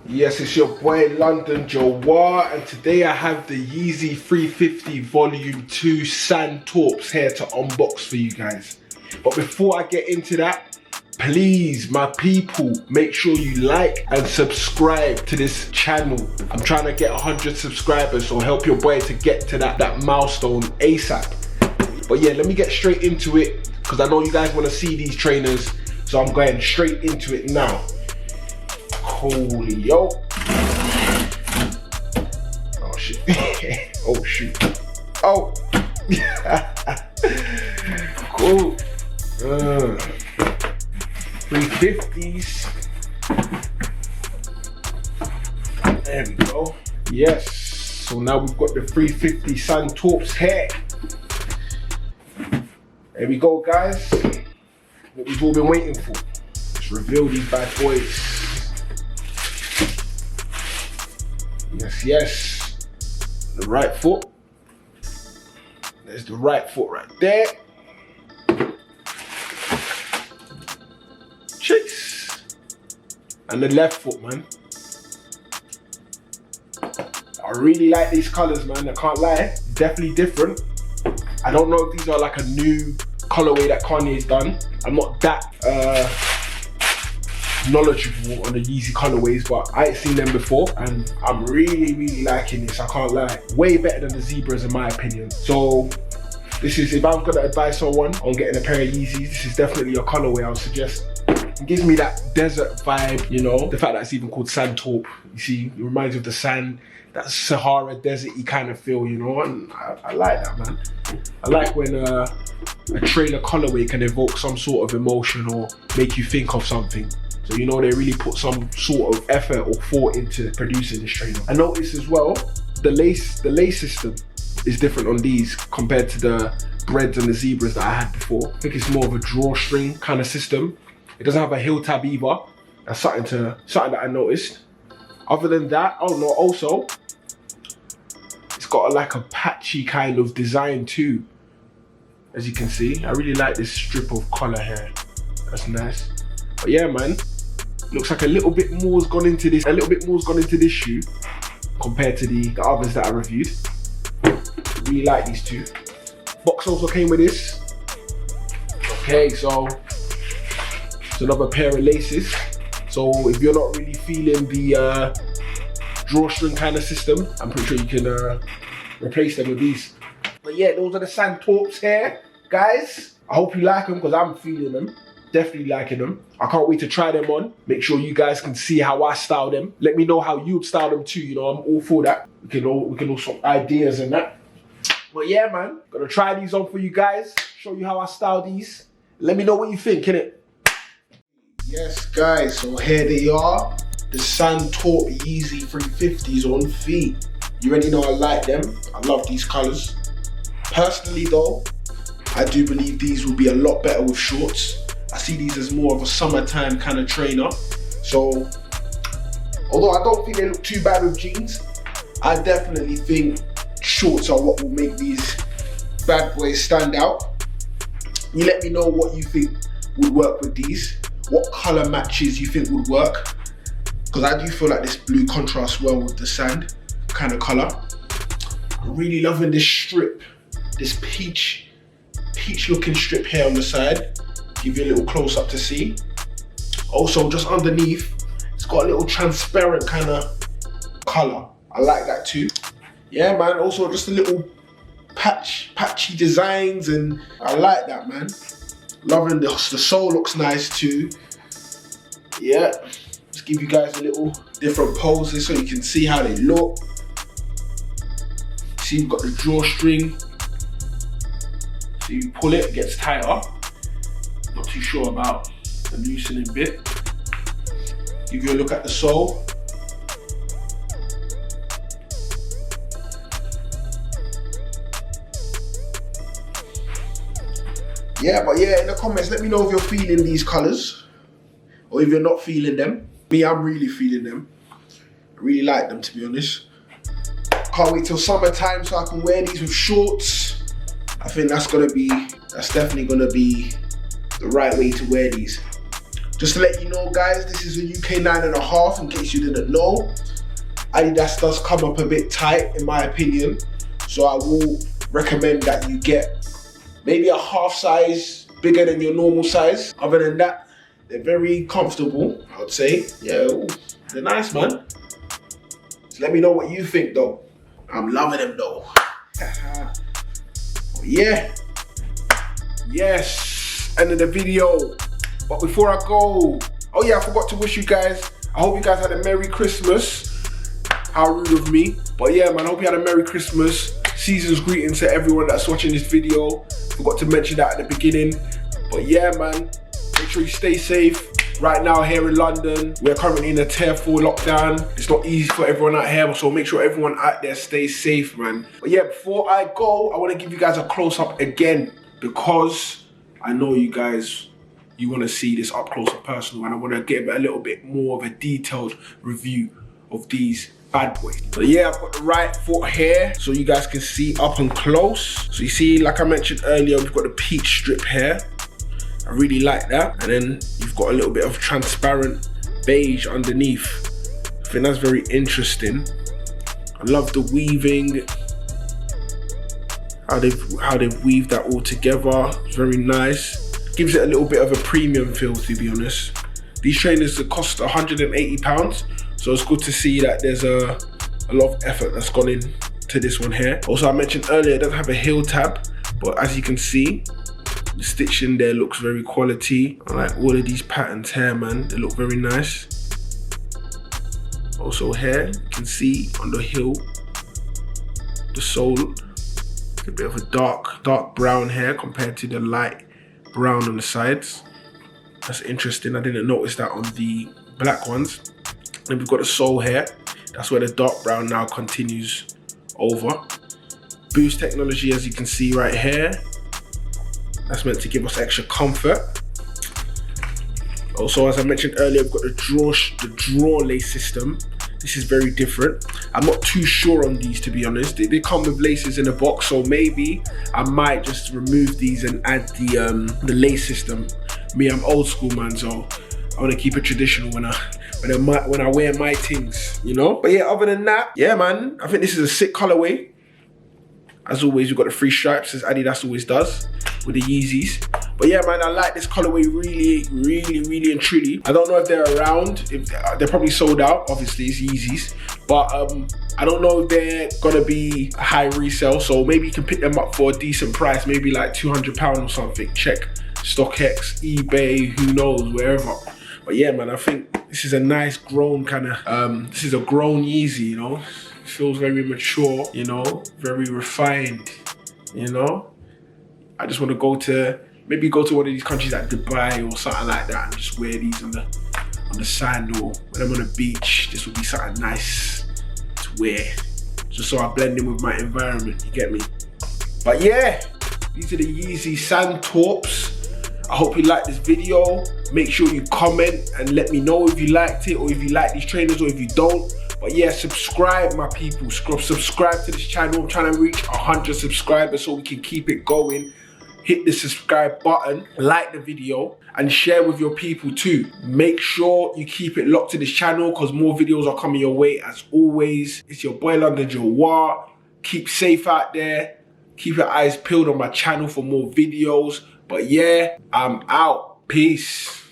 Yes, it's your boy London Joir, and today I have the Yeezy 350 Volume 2 Sand Taupes here to unbox for you guys. But before I get into that, please, my people, make sure you like and subscribe to this channel. I'm trying to get 100 subscribers, so help your boy to get to that milestone ASAP. But yeah, let me get straight into it, because I know you guys want to see these trainers, so I'm going straight into it now. Holy yo. Oh shit. Oh shoot. Oh. Cool. 350s. There we go. Yes. So now we've got the 350 Sand Taupes here. There we go, guys. What we've all been waiting for. Let's reveal these bad boys. Yes, yes. The right foot. There's the right foot right there. Chase. And the left foot, man. I really like these colors, man. I can't lie. Definitely different. I don't know if these are like a new colorway that Kanye's done. I'm not that knowledgeable on the Yeezy colorways, but I ain't seen them before, and I'm really liking this. I can't lie. Way better than the zebras in my opinion. So this is, if I'm gonna advise someone on getting a pair of Yeezys, this is definitely a colorway I would suggest. It gives me that desert vibe, you know, the fact that it's even called Sand Taupe. You see, it reminds me of the sand, that Sahara desert-y kind of feel, you know, and I like that, man. I like when a trailer colorway can evoke some sort of emotion or make you think of something. So you know they really put some sort of effort or thought into producing this trainer. I noticed as well, the lace system is different on these compared to the breads and the zebras that I had before. I think it's more of a drawstring kind of system. It doesn't have a heel tab either. That's something that I noticed. Other than that, oh no, also, it's got like a patchy kind of design too. As you can see, I really like this strip of color here. That's nice. But yeah, man. Looks like a little bit more's gone into this. Shoe compared to the others that I reviewed. Really like these two. Box also came with this. Okay, so it's another pair of laces. So if you're not really feeling the drawstring kind of system, I'm pretty sure you can replace them with these. But yeah, those are the Sand Taupes here, guys. I hope you like them, because I'm feeling them. Definitely liking them. I can't wait to try them on. Make sure you guys can see how I style them. Let me know how you'd style them too. You know, I'm all for that. We can all swap ideas and that. But yeah, man, gonna try these on for you guys. Show you how I style these. Let me know what you think, innit? Yes, guys. So here they are, the Sand Taupe Yeezy 350s on feet. You already know I like them. I love these colors. Personally, though, I do believe these will be a lot better with shorts. I see these as more of a summertime kind of trainer. So, although I don't think they look too bad with jeans, I definitely think shorts are what will make these bad boys stand out. You let me know what you think would work with these, what color matches you think would work, because I do feel like this blue contrasts well with the sand kind of color. I'm really loving this strip, this peach looking strip here on the side. Give you a little close up to see. Also, just underneath, it's got a little transparent kind of color. I like that too. Yeah, man. Also, just a little patchy designs, and I like that, man. Loving the sole looks nice too. Yeah, just give you guys a little different poses so you can see how they look. See, we've got the drawstring. So you pull it gets tighter. Not too sure about the loosening bit. Give you a look at the sole. Yeah, but yeah, in the comments, let me know if you're feeling these colors or if you're not feeling them. Me, I'm really feeling them. I really like them, to be honest. Can't wait till summertime so I can wear these with shorts. I think that's definitely gonna be the right way to wear these. Just to let you know, guys, this is a UK 9.5 in case you didn't know. Adidas does come up a bit tight in my opinion. So I will recommend that you get maybe a half size bigger than your normal size. Other than that, they're very comfortable, I would say. Yeah, ooh, they're nice, man. So let me know what you think though. I'm loving them though. Oh, yeah. Yes, end of the video. But before I go, oh yeah, I forgot to wish you guys, I hope you guys had a Merry Christmas. How rude of me. But yeah, man, I hope you had a Merry Christmas. Season's greetings to everyone that's watching this video. Forgot to mention that at the beginning. But yeah, man, make sure you stay safe. Right now here in London, we're currently in a tier 4 lockdown. It's not easy for everyone out here, so make sure everyone out there stays safe, man. But yeah, before I go, I want to give you guys a close-up again because I know you guys, you want to see this up close and personal, and I want to give a little bit more of a detailed review of these bad boys. So yeah, I've got the right foot here so you guys can see up and close. So you see, like I mentioned earlier, we've got the peach strip here. I really like that. And then you've got a little bit of transparent beige underneath. I think that's very interesting. I love the weaving, how they've weaved that all together. It's very nice. Gives it a little bit of a premium feel, to be honest. These trainers cost £180, so it's good to see that there's a lot of effort that's gone into this one here. Also, I mentioned earlier it doesn't have a heel tab, but as you can see, the stitching there looks very quality. I like all of these patterns here, man. They look very nice. Also here, you can see on the heel, the sole, a bit of a dark brown here compared to the light brown on the sides. That's interesting. I didn't notice that on the black ones. Then we've got the sole here. That's where the dark brown now continues over. Boost technology, as you can see right here. That's meant to give us extra comfort. Also, as I mentioned earlier, we've got the draw lace system. This is very different. I'm not too sure on these, to be honest. They come with laces in a box, so maybe I might just remove these and add the lace system. Me, I'm old school, man, so I want to keep it traditional when I wear my things, you know? But yeah, other than that, yeah, man, I think this is a sick colorway. As always, we've got the 3 stripes, as Adidas always does, with the Yeezys. But yeah, man, I like this colorway really and truly. I don't know if they're around. If they're probably sold out, obviously, it's Yeezys. But I don't know if they're gonna be a high resale, so maybe you can pick them up for a decent price, maybe like £200 or something. Check StockX, eBay, who knows, wherever. But yeah, man, I think this is a nice grown kind of, this is a grown Yeezy, you know? It feels very mature, you know, very refined, you know? I just want to maybe go to one of these countries like Dubai or something like that and just wear these on the sand, or when I'm on the beach, this would be something nice to wear. Just so I blend in with my environment, you get me? But yeah, these are the Yeezy Sand Taupes. I hope you liked this video. Make sure you comment and let me know if you liked it, or if you like these trainers, or if you don't. But yeah, subscribe, my people. Subscribe to this channel. I'm trying to reach 100 subscribers so we can keep it going. Hit the subscribe button, like the video, and share with your people too. Make sure you keep it locked to this channel because more videos are coming your way. As always, it's your boy London Joir. Keep safe out there. Keep your eyes peeled on my channel for more videos. But yeah, I'm out. Peace.